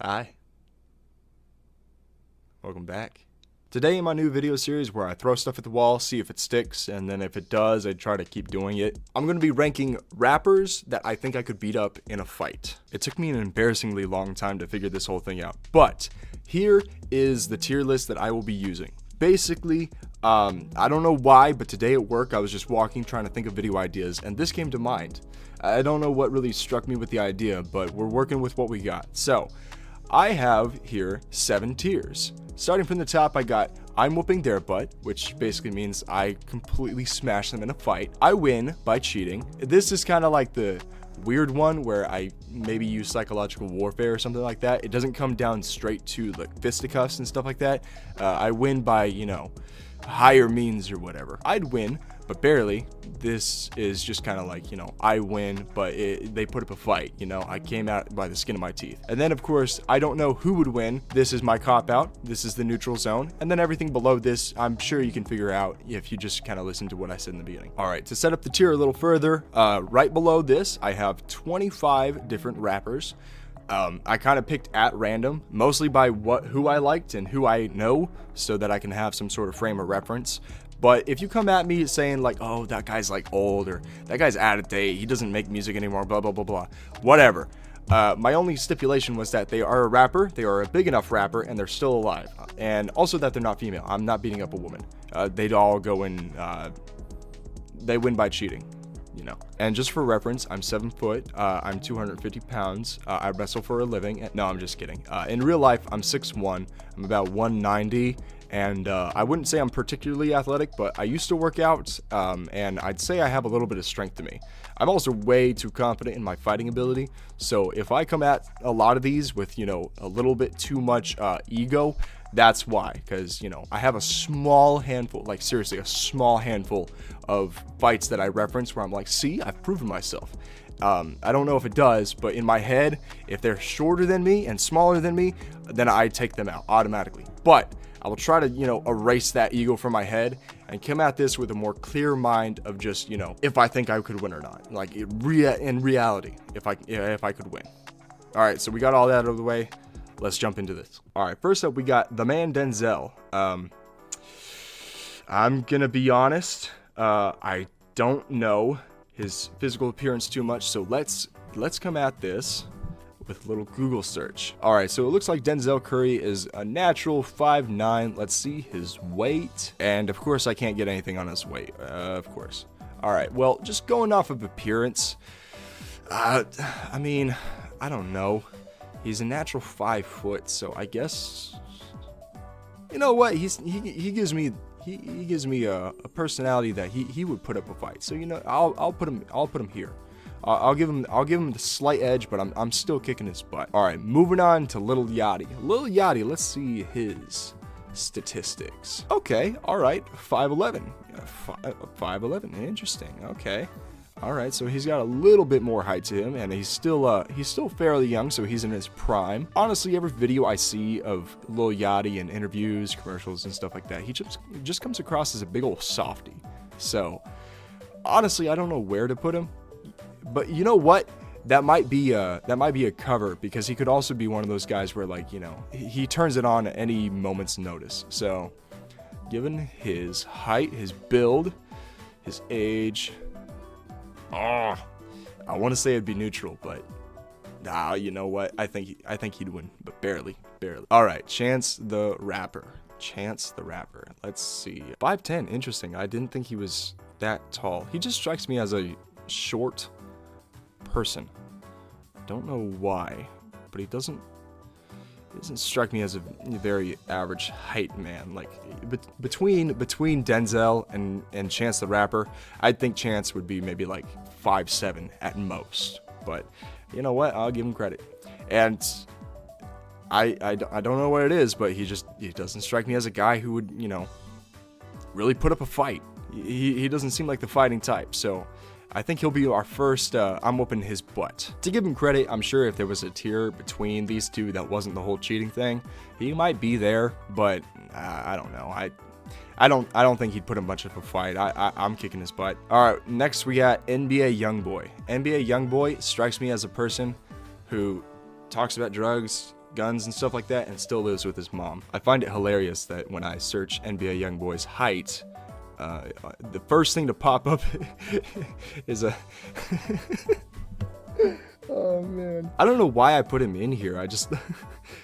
Hi. Welcome back. Today in my new video series where I throw stuff at the wall, see if it sticks, and then if it does, I try to keep doing it. I'm going to be ranking rappers that I think I could beat up in a fight. It took me an embarrassingly long time to figure this whole thing out, but here is the tier list that I will be using. Basically, I don't know why, but today at work I was just walking trying to think of video ideas, and this came to mind. I don't know what really struck me with the idea, but we're working with what we got. So, I have here 7 tiers. Starting from the top, I got I'm whooping their butt, which basically means I completely smash them in a fight. I win by cheating. This is kind of like the weird one where I maybe use psychological warfare or something like that. It doesn't come down straight to like fisticuffs and stuff like that. I win by, higher means or whatever. I'd win, but barely. This is just kind of like, I win, but they put up a fight, I came out by the skin of my teeth. And then, of course, I don't know who would win. This is my cop-out. This is the neutral zone. And then everything below this, I'm sure you can figure out if you just kind of listen to what I said in the beginning. All right, to set up the tier a little further, right below this, I have 25 different rappers. I kind of picked at random, mostly by who I liked and who I know, so that I can have some sort of frame of reference. But if you come at me saying like, oh, that guy's like old, or that guy's out of date, he doesn't make music anymore, blah, blah, blah, blah, whatever. My only stipulation was that they are a rapper, they are a big enough rapper, and they're still alive. And also that they're not female. I'm not beating up a woman. They'd all go in, they win by cheating. And just for reference, I'm 7 foot, I'm 250 pounds, I wrestle for a living. No, I'm just kidding. In real life, I'm 6'1", I'm about 190, and I wouldn't say I'm particularly athletic, but I used to work out, and I'd say I have a little bit of strength to me. I'm also way too confident in my fighting ability, so if I come at a lot of these with, a little bit too much ego, that's why, because, I have a small handful, like seriously, a small handful of fights that I reference where I'm like, see, I've proven myself. I don't know if it does, but in my head, if they're shorter than me and smaller than me, then I take them out automatically. But I will try to, erase that ego from my head and come at this with a more clear mind of just, if I think I could win or not. Like in reality, if I could win. All right, so we got all that out of the way. Let's jump into this. All right, first up, we got the man Denzel. I'm gonna be honest. I don't know his physical appearance too much, so let's come at this with a little Google search. All right, so it looks like Denzel Curry is a natural 5'9". Let's see his weight, and of course, I can't get anything on his weight. Of course. All right, well, just going off of appearance. I mean, I don't know. He's a natural 5 foot, so I guess, you know what? He gives me a personality that he would put up a fight. So I'll put him here. I'll give him the slight edge, but I'm still kicking his butt. All right, moving on to Lil Yachty. Lil Yachty, let's see his statistics. Okay, all right, 5'11". 5'11", interesting. Okay. All right, so he's got a little bit more height to him, and he's still fairly young, so he's in his prime. Honestly, every video I see of Lil Yachty in interviews, commercials, and stuff like that, he just comes across as a big old softy. So, honestly, I don't know where to put him, but you know what? That might be a cover, because he could also be one of those guys where, like, he turns it on at any moment's notice. So, given his height, his build, his age. I want to say it'd be neutral, but you know what? I think he'd win, but barely. All right, Chance the Rapper. Let's see. 5'10", interesting. I didn't think he was that tall. He just strikes me as a short person. Don't know why, but he doesn't strike me as a very average height man. Like between Denzel and Chance the Rapper, I'd think Chance would be maybe like 5'7" at most. But you know what? I'll give him credit. And I don't know what it is, but he doesn't strike me as a guy who would really put up a fight. He doesn't seem like the fighting type. So I think he'll be our first I'm whooping his butt. To give him credit, I'm sure if there was a tier between these two that wasn't the whole cheating thing, he might be there, but I don't know. I don't think he'd put up much of a fight. I'm kicking his butt. All right, next we got NBA Youngboy. NBA Youngboy strikes me as a person who talks about drugs, guns and stuff like that, and still lives with his mom. I find it hilarious that when I search NBA YoungBoy's height, the first thing to pop up is a oh man, I don't know why I put him in here. I just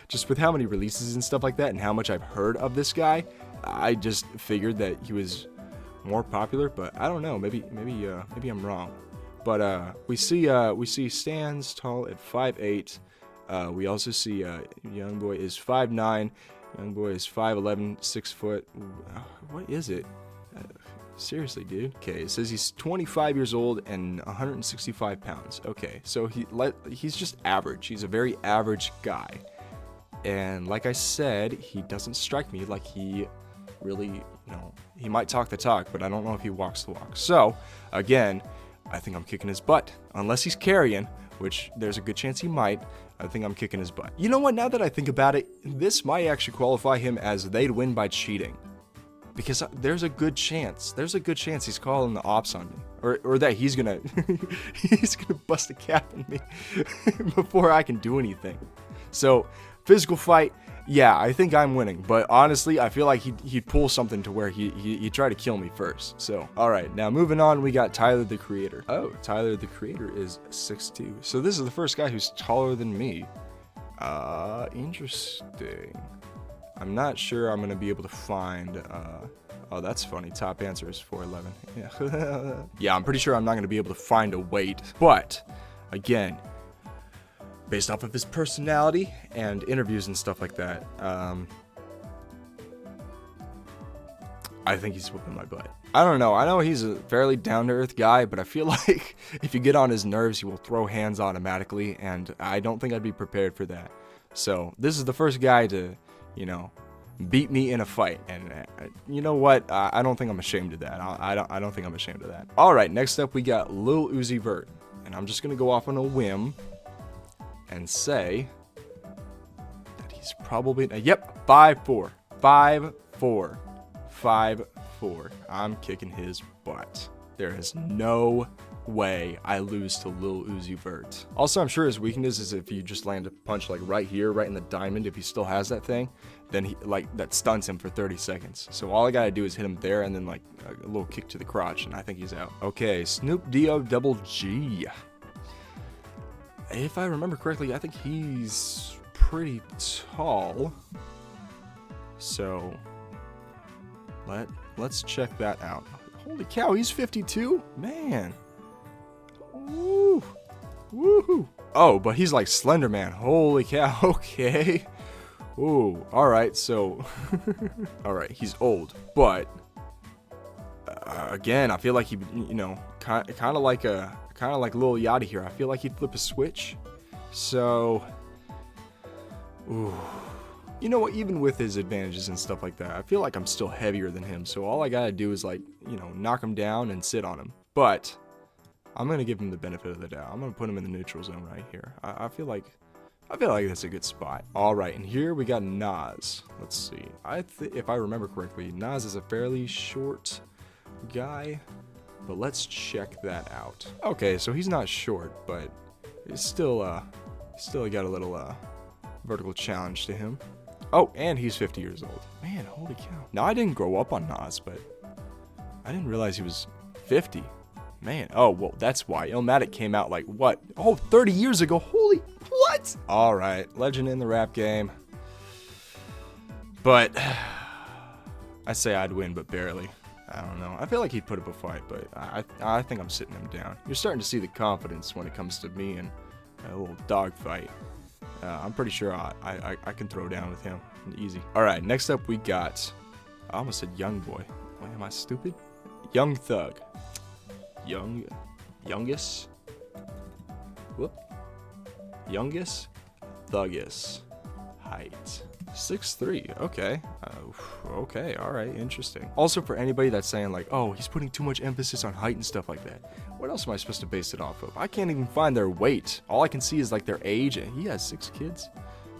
just with how many releases and stuff like that and how much I've heard of this guy, I just figured that he was more popular, but I don't know, maybe I'm wrong. But we see Stan's tall at 5'8". We also see YoungBoy is 5'9". YoungBoy is 5'11", 6 foot. What is it? Seriously, dude. Okay, it says he's 25 years old and 165 pounds. Okay, so he's just average. He's a very average guy. And like I said, he doesn't strike me like he really, you know, he might talk the talk, but I don't know if he walks the walk. So, again, I think I'm kicking his butt. Unless he's carrying, which there's a good chance he might, I think I'm kicking his butt. You know what, now that I think about it, this might actually qualify him as they'd win by cheating. Because there's a good chance he's calling the ops on me. Or that he's gonna bust a cap on me before I can do anything. So, physical fight, yeah, I think I'm winning. But honestly, I feel like he'd pull something to where he'd try to kill me first. So, alright, now moving on, we got Tyler the Creator. Oh, Tyler the Creator is 6'2". So this is the first guy who's taller than me. Interesting. I'm not sure I'm going to be able to find, oh, that's funny. Top answer is 4'11". Yeah. Yeah, I'm pretty sure I'm not going to be able to find a weight. But, again, based off of his personality and interviews and stuff like that, I think he's whooping my butt. I don't know. I know he's a fairly down-to-earth guy, but I feel like if you get on his nerves, he will throw hands automatically, and I don't think I'd be prepared for that. So, this is the first guy to, you know, beat me in a fight, and you know what? I don't think I'm ashamed of that. I don't think I'm ashamed of that. All right, next up we got Lil Uzi Vert, and I'm just gonna go off on a whim and say that he's probably yep, 5'4", 5'4", 5'4". I'm kicking his butt. There is no way I lose to Lil Uzi Vert. Also, I'm sure his weakness is if you just land a punch like right here, right in the diamond, if he still has that thing, then he that stuns him for 30 seconds. So all I gotta do is hit him there and then like a little kick to the crotch, and I think he's out. Okay, Snoop D-O double G. If I remember correctly, I think he's pretty tall. So let's check that out. Holy cow, he's 52? Man. Woo. Woohoo. Oh, but he's like Slender Man. Holy cow. Okay. Ooh. Alright, so alright, he's old. But again, I feel like he, you know, kind of like Lil Yachty here. I feel like he'd flip a switch. So ooh. You know what, even with his advantages and stuff like that, I feel like I'm still heavier than him. So all I gotta do is like, you know, knock him down and sit on him. But I'm gonna give him the benefit of the doubt. I'm gonna put him in the neutral zone right here. I feel like that's a good spot. All right, and here we got Nas. Let's see. If I remember correctly, Nas is a fairly short guy, but let's check that out. Okay, so he's not short, but he's still got a little vertical challenge to him. Oh, and he's 50 years old. Man, holy cow. Now, I didn't grow up on Nas, but I didn't realize he was 50. Man, oh, well, that's why. Illmatic came out like, what? Oh, 30 years ago. Holy, what? All right, legend in the rap game. But I say I'd win, but barely. I don't know. I feel like he'd put up a fight, but I think I'm sitting him down. You're starting to see the confidence when it comes to me and a little dog fight. I'm pretty sure I can throw down with him. Easy. All right, next up we got, I almost said Young Boy. Wait, am I stupid? Young Thug. Youngest? Whoop. Youngest? Thuggus. Height. 6'3", okay. Okay, alright, interesting. Also, for anybody that's saying like, oh, he's putting too much emphasis on height and stuff like that, what else am I supposed to base it off of? I can't even find their weight. All I can see is like their age, and he has 6 kids.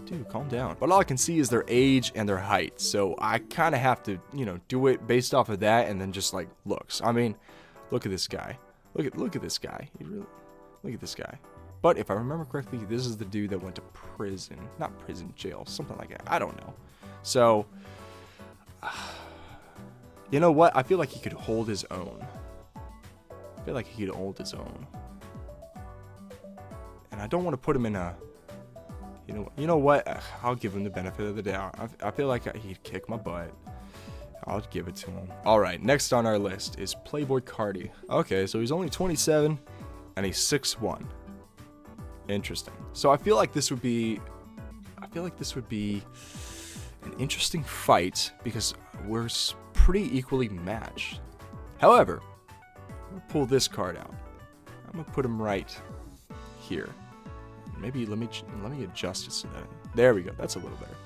Dude, calm down. But all I can see is their age and their height, so I kind of have to, you know, do it based off of that, and then just like looks. I mean, look at this guy. Look at this guy. Look at this guy. But if I remember correctly, this is the dude that went to prison. Not prison, jail, something like that. I don't know. So, you know what? I feel like he could hold his own. I feel like he could hold his own. And I don't want to put him in a... You know what? I'll give him the benefit of the doubt. I feel like he'd kick my butt. I'll give it to him. All right, next on our list is Playboi Carti. Okay, so he's only 27, and he's 6'1". Interesting. So I feel like this would be an interesting fight because we're pretty equally matched. However, I'm gonna pull this card out. I'm gonna put him right here. Maybe let me adjust it so that there we go. That's a little better.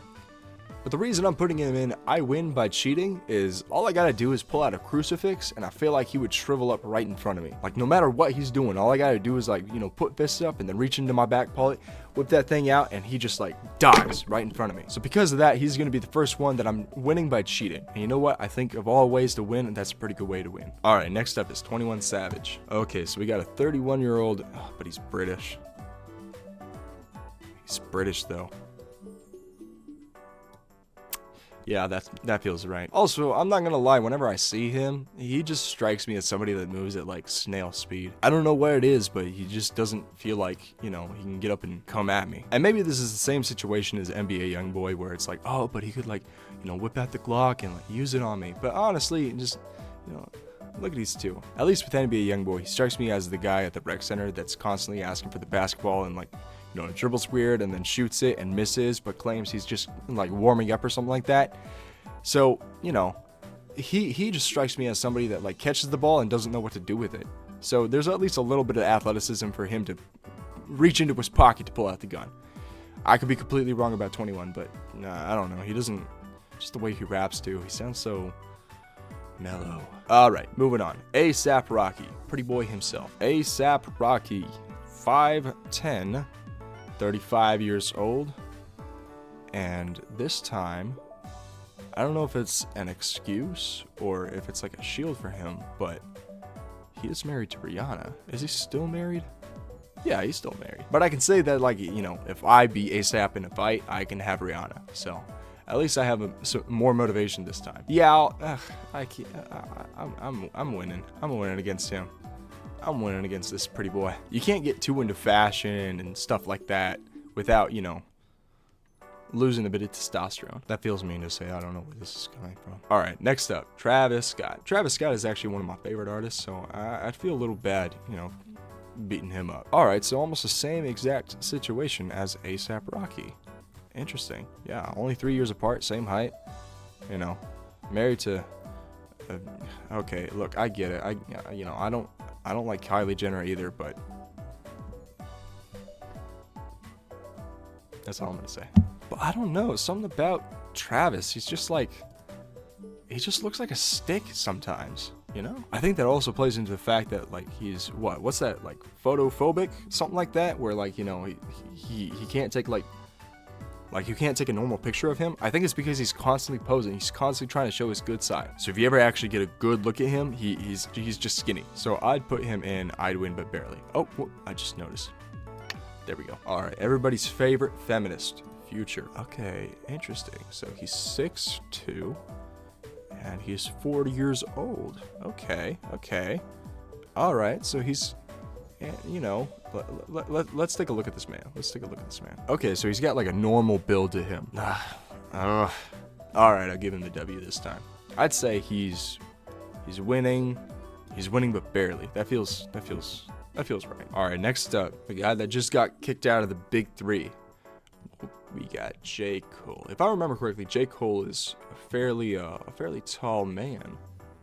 But the reason I'm putting him in I win by cheating is all I gotta do is pull out a crucifix, and I feel like he would shrivel up right in front of me. Like no matter what he's doing, all I gotta do is like, put fists up and then reach into my back pocket, whip that thing out, and he just like dies right in front of me. So because of that, he's gonna be the first one that I'm winning by cheating. And you know what? I think of all ways to win, that's a pretty good way to win. All right, next up is 21 Savage. Okay, so we got a 31-year-old, but he's British. He's British though. Yeah, that feels right. Also, I'm not gonna lie, whenever I see him, he just strikes me as somebody that moves at like snail speed. I don't know what it is, but he just doesn't feel like, he can get up and come at me. And maybe this is the same situation as NBA Youngboy, where it's like, oh, but he could like, whip out the Glock and like use it on me. But honestly, just, look at these two. At least with NBA Youngboy, he strikes me as the guy at the rec center that's constantly asking for the basketball and like, dribbles weird and then shoots it and misses, but claims he's just like warming up or something like that. So, he just strikes me as somebody that like catches the ball and doesn't know what to do with it. So there's at least a little bit of athleticism for him to reach into his pocket to pull out the gun. I could be completely wrong about 21, but nah, I don't know. He doesn't, just the way he raps too. He sounds so mellow. All right, moving on. A$AP Rocky, pretty boy himself. A$AP Rocky, 5'10", 35 years old, and this time I don't know if it's an excuse or if it's like a shield for him, but he is married to Rihanna. Is he still married? Yeah, he's still married. But I can say that, like, if I beat A$AP in a fight, I can have Rihanna. So at least I have more motivation this time. Yeah, I'm winning. I'm winning against him. I'm winning against this pretty boy. You can't get too into fashion and stuff like that without, losing a bit of testosterone. That feels mean to say. I don't know where this is coming from. All right, next up, Travis Scott. Travis Scott is actually one of my favorite artists, so I'd feel a little bad, beating him up. All right, so almost the same exact situation as A$AP Rocky. Interesting. Yeah, only 3 years apart, same height. Married to. Okay, look, I get it. I don't like Kylie Jenner either, but that's all I'm gonna say. But I don't know, something about Travis. He just looks like a stick sometimes, I think that also plays into the fact that like he's what's that, like photophobic, something like that, where like he can't take like you can't take a normal picture of him. I think it's because he's constantly posing. He's constantly trying to show his good side. So if you ever actually get a good look at him, he's just skinny. So I'd put him in I'd win but barely. Oh, I just noticed. There we go. All right, everybody's favorite feminist, Future. Okay, interesting. So he's 6'2", and he's 40 years old. Okay. All right, so he's, let's take a look at this man. Okay, so he's got like a normal build to him. All right, I'll give him the W this time. I'd say he's winning. He's winning, but barely. That feels right. All right, next up, the guy that just got kicked out of the big three. We got J. Cole. If I remember correctly, J. Cole is a fairly tall man.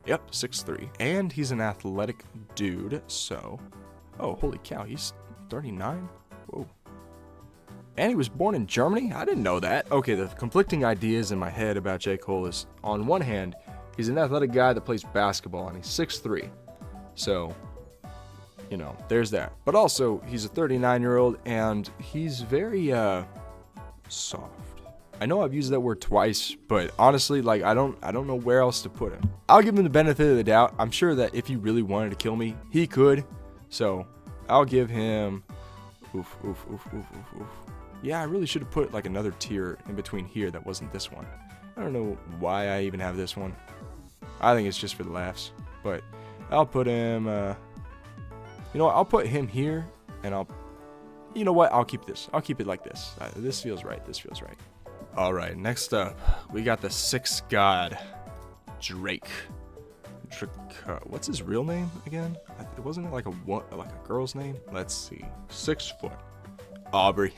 Yep, 6'3", and he's an athletic dude. So, oh, holy cow, he's 39. Whoa. And he was born in Germany? I didn't know that. Okay, the conflicting ideas in my head about J. Cole is, on one hand, he's an athletic guy that plays basketball, and he's 6'3". So, there's that. But also, he's a 39-year-old, and he's very, soft. I know I've used that word twice, but honestly, like, I don't know where else to put him. I'll give him the benefit of the doubt. I'm sure that if he really wanted to kill me, he could. So, I'll give him Oof, oof, oof, oof, oof, oof. Yeah, I really should have put like another tier in between here that wasn't this one. I don't know why I even have this one. I think it's just for the laughs. But I'll put him, you know what, I'll put him here, and you know what, I'll keep this. I'll keep it like this. This feels right, this feels right. Alright, next up, we got the sixth god, Drake. What's his real name again? Wasn't it like a girl's name? Let's see. 6 foot. Aubrey.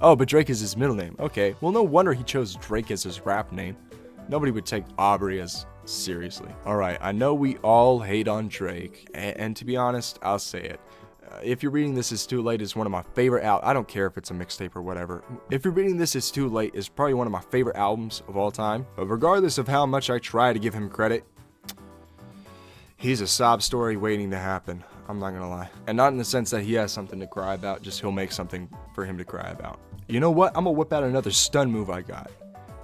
Oh, but Drake is his middle name. Okay, well, no wonder he chose Drake as his rap name. Nobody would take Aubrey as seriously. Alright, I know we all hate on Drake, and to be honest, I'll say it. If you're reading This Is Too Late is one of my favorite I don't care if it's a mixtape or whatever. If you're reading This Is Too Late is probably one of my favorite albums of all time. But regardless of how much I try to give him credit, he's a sob story waiting to happen. I'm not gonna lie. And not in the sense that he has something to cry about, just he'll make something for him to cry about. You know what? I'm gonna whip out another stun move I got.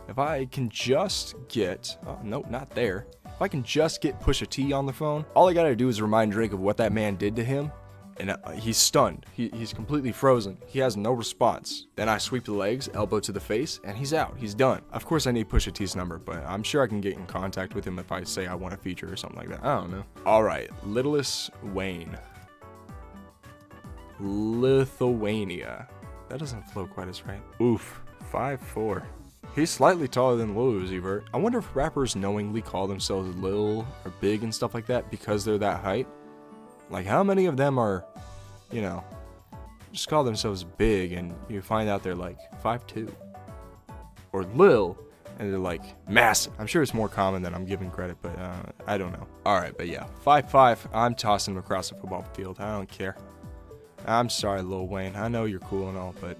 If I can just get, oh no, not there. If I can just get Pusha T on the phone, all I gotta do is remind Drake of what that man did to him. And he's stunned. He's completely frozen. He has no response. Then I sweep the legs, elbow to the face, and he's out. He's done. Of course, I need Pusha T's number, but I'm sure I can get in contact with him if I say I want a feature or something like that. I don't know. All right, Littlest Wayne. Lithuania. That doesn't flow quite as right. Oof, 5'4". He's slightly taller than Lil Uzi Vert. I wonder if rappers knowingly call themselves Lil or Big and stuff like that because they're that height. Like, how many of them are, you know, just call themselves Big and you find out they're like 5'2", or Lil and they're like massive. I'm sure it's more common than I'm giving credit, but I don't know. All right, but yeah, 5'5", I'm tossing him across the football field. I don't care. I'm sorry, Lil Wayne. I know you're cool and all, but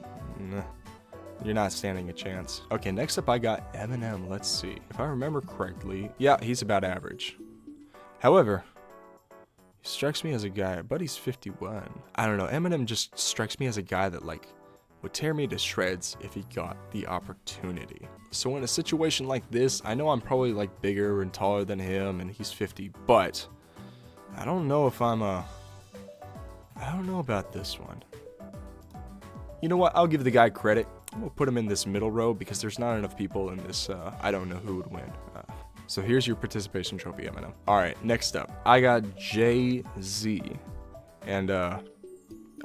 you're not standing a chance. Okay, next up I got Eminem. Let's see. If I remember correctly, yeah, he's about average. However, he strikes me as a guy, but he's 51. I don't know, Eminem just strikes me as a guy that like would tear me to shreds if he got the opportunity. So in a situation like this, I know I'm probably like bigger and taller than him and he's 50, but I don't know if I don't know about this one. You know what, I'll give the guy credit. We'll put him in this middle row because there's not enough people in this, I don't know who would win. So here's your participation trophy, Eminem. Alright, next up, I got Jay-Z. And I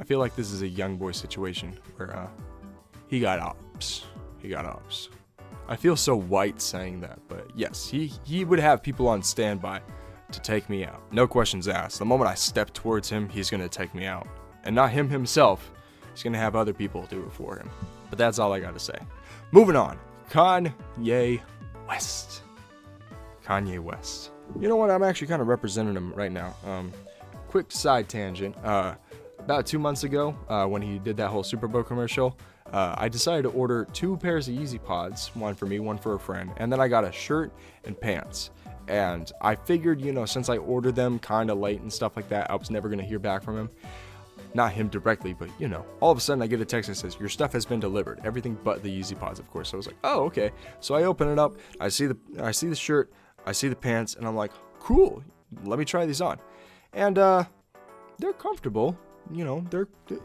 feel like this is a young boy situation where he got ops. He got ops. I feel so white saying that, but yes, he would have people on standby to take me out. No questions asked. The moment I step towards him, he's gonna take me out. And not him himself, he's gonna have other people do it for him. But that's all I gotta say. Moving on, Kanye West. Kanye West. You know what? I'm actually kind of representing him right now. Quick side tangent. About 2 months ago, when he did that whole Super Bowl commercial, I decided to order 2 pairs of Yeezy Pods, one for me, one for a friend, and then I got a shirt and pants. And I figured, you know, since I ordered them kind of late and stuff like that, I was never gonna hear back from him. Not him directly, but you know, all of a sudden I get a text that says your stuff has been delivered, everything but the Yeezy Pods, of course. So I was like, oh, okay. So I open it up, I see the shirt, I see the pants, and I'm like, cool, let me try these on. And they're comfortable, you know,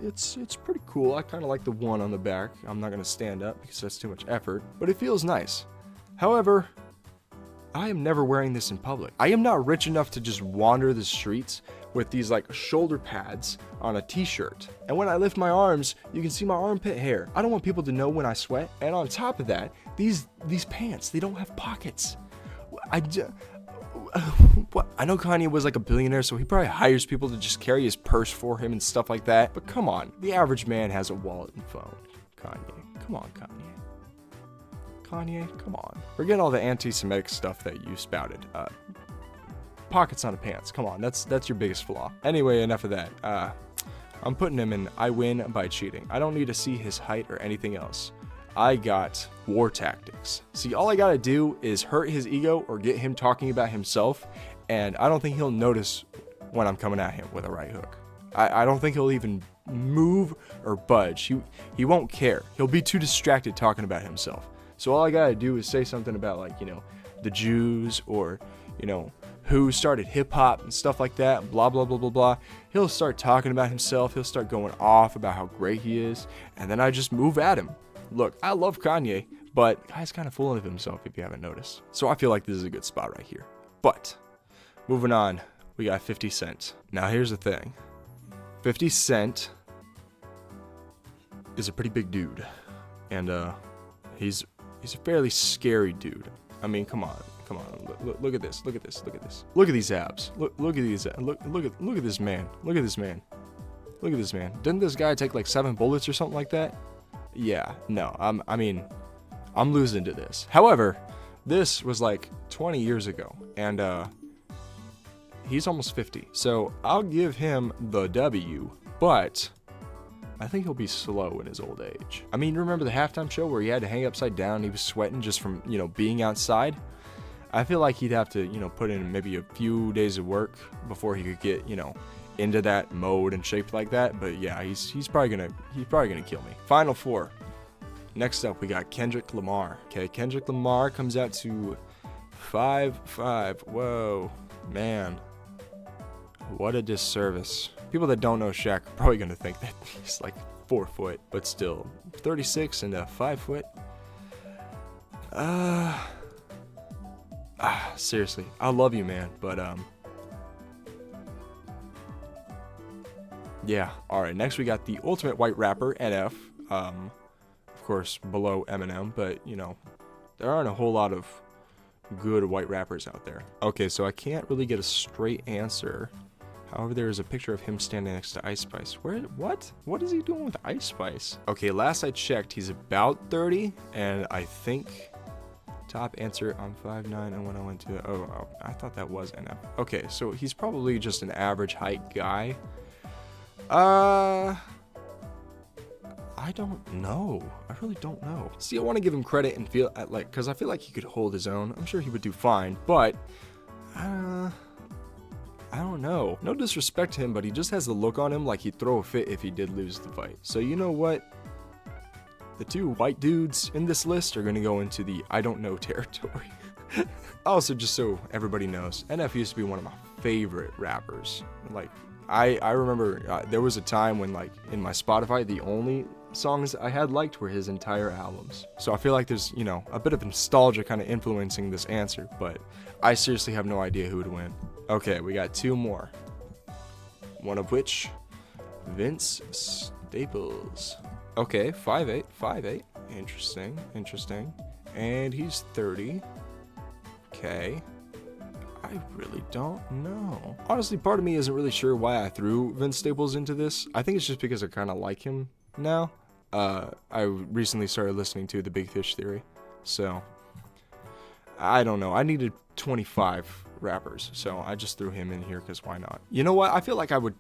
it's pretty cool. I kind of like the one on the back. I'm not gonna stand up because that's too much effort, but it feels nice. However, I am never wearing this in public. I am not rich enough to just wander the streets with these like shoulder pads on a t-shirt. And when I lift my arms, you can see my armpit hair. I don't want people to know when I sweat. And on top of that, these pants, they don't have pockets. What? I know Kanye was like a billionaire, so he probably hires people to just carry his purse for him and stuff like that. But come on, the average man has a wallet and phone. Kanye, come on, Kanye. Kanye, come on. Forget all the anti-Semitic stuff that you spouted. Pockets on the pants, come on, that's your biggest flaw. Anyway, enough of that. I'm putting him in I win by cheating. I don't need to see his height or anything else. I got war tactics. See, all I gotta do is hurt his ego or get him talking about himself, and I don't think he'll notice when I'm coming at him with a right hook. I don't think he'll even move or budge. He won't care. He'll be too distracted talking about himself. So all I gotta do is say something about, like, you know, the Jews or, you know, who started hip hop and stuff like that, blah, blah, blah, blah, blah. He'll start talking about himself. He'll start going off about how great he is. And then I just move at him. Look, I love Kanye, but the guy's kind of full of himself if you haven't noticed. So I feel like this is a good spot right here. But moving on, we got 50 Cent. Now here's the thing. 50 Cent is a pretty big dude. And he's a fairly scary dude. I mean, come on. Look at this. Look at these abs. Look at these. Look at this man. Look at this man. Didn't this guy take like 7 bullets or something like that? Yeah. No. I'm losing to this. However, this was like 20 years ago, and he's almost 50. So I'll give him the W, but I think he'll be slow in his old age. I mean, remember the halftime show where he had to hang upside down? He was sweating just from, being outside. I feel like he'd have to, put in maybe a few days of work before he could get, into that mode and shape like that. But yeah, he's probably gonna kill me. Final 4. Next up, we got Kendrick Lamar. Okay, Kendrick Lamar comes out to 5'5". Whoa, man. What a disservice. People that don't know Shaq are probably going to think that he's like 4 foot, but still 36 and 5 foot. Seriously, I love you, man, but yeah. All right, next we got the ultimate white rapper, NF. Of course, below Eminem, but there aren't a whole lot of good white rappers out there. Okay, so I can't really get a straight answer. However, there is a picture of him standing next to Ice Spice. What is he doing with Ice Spice? Okay, last I checked, he's about 30, and I think top answer, I'm 5'9", and when I went to, oh, I thought that was NF. Okay, so he's probably just an average height guy. I don't know. I really don't know. See, I want to give him credit and feel like, because I feel like he could hold his own. I'm sure he would do fine, but I don't know. No disrespect to him, but he just has the look on him like he'd throw a fit if he did lose the fight. So you know what? The 2 white dudes in this list are going to go into the I don't know territory. Also, just so everybody knows, NF used to be one of my favorite rappers. Like, I remember there was a time when, like, in my Spotify, the only songs I had liked were his entire albums. So I feel like there's, a bit of nostalgia kind of influencing this answer, but I seriously have no idea who would win. Okay, we got 2 more. One of which, Vince Staples. Okay, 5'8". Interesting. And he's 30. Okay. I really don't know. Honestly, part of me isn't really sure why I threw Vince Staples into this. I think it's just because I kind of like him now. I recently started listening to The Big Fish Theory, so I don't know. I needed 25 rappers, so I just threw him in here because why not? You know what? I feel like I would,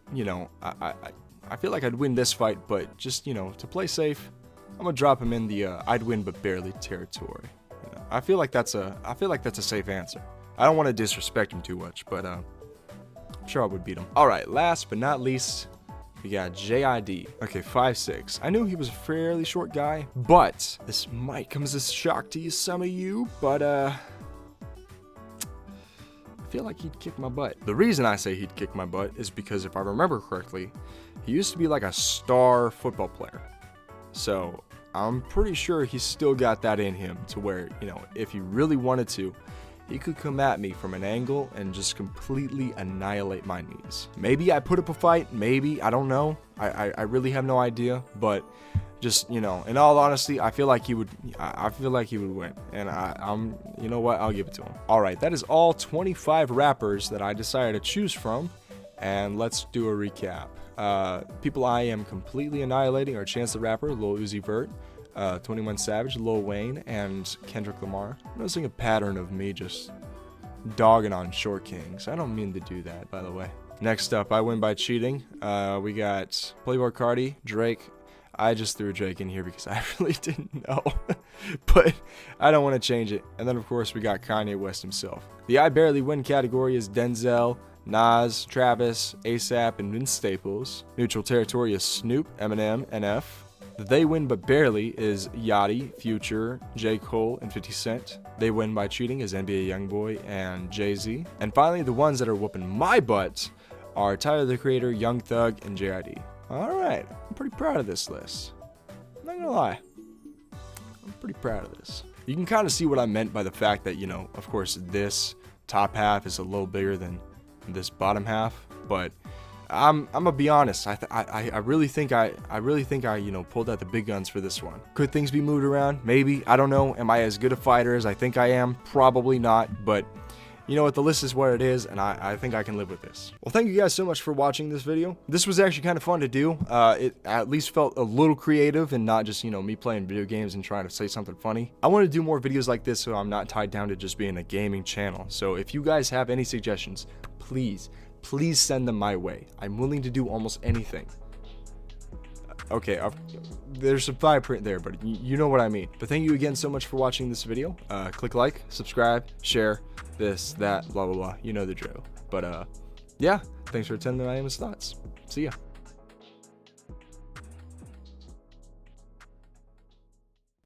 I feel like I'd win this fight, but just, to play safe, I'm gonna drop him in the I'd win but barely territory. I feel like that's a safe answer. I don't want to disrespect him too much, but I'm sure I would beat him. All right, last but not least, we got JID. Okay, 5'6". I knew he was a fairly short guy, but this might come as a shock to some of you, but I feel like he'd kick my butt. The reason I say he'd kick my butt is because if I remember correctly, he used to be like a star football player. So I'm pretty sure he's still got that in him to where, if he really wanted to, he could come at me from an angle and just completely annihilate my knees. Maybe I put up a fight, maybe, I don't know. I really have no idea, but just, in all honesty, I feel like he would win. And I'm, you know what, I'll give it to him. All right, that is all 25 rappers that I decided to choose from. And let's do a recap. People I am completely annihilating are Chance the Rapper, Lil Uzi Vert, 21 Savage, Lil Wayne, and Kendrick Lamar. I'm noticing a pattern of me just dogging on Short Kings. I don't mean to do that, by the way. Next up, I win by cheating. We got Playboi Carti, Drake. I just threw Drake in here because I really didn't know, but I don't want to change it. And then, of course, we got Kanye West himself. The I barely win category is Denzel, Nas, Travis, ASAP, and Vince Staples. Neutral territory is Snoop, Eminem, NF. The They Win But Barely is Yachty, Future, J. Cole, and 50 Cent. They Win By Cheating is NBA Youngboy and Jay-Z. And finally, the ones that are whooping my butt are Tyler the Creator, Young Thug, and JID. Alright, I'm pretty proud of this list. I'm not gonna lie. I'm pretty proud of this. You can kind of see what I meant by the fact that, you know, of course, this top half is a little bigger than this bottom half, but I'm gonna be honest. I really think I you know, pulled out the big guns for this one. Could things be moved around? Maybe. I don't know. Am I as good a fighter as I think I am? Probably not. But you know what? The list is what it is, and I think I can live with this. Well, thank you guys so much for watching this video. This was actually kind of fun to do. It at least felt a little creative and not just, you know, me playing video games and trying to say something funny. I want to do more videos like this so I'm not tied down to just being a gaming channel. So if you guys have any suggestions, please send them my way. I'm willing to do almost anything. Okay, there's some fine print there, but you know what I mean. But thank you again so much for watching this video. Click like, subscribe, share, this, that, blah, blah, blah. You know the drill. But yeah, thanks for attending my Amos Thoughts. See ya.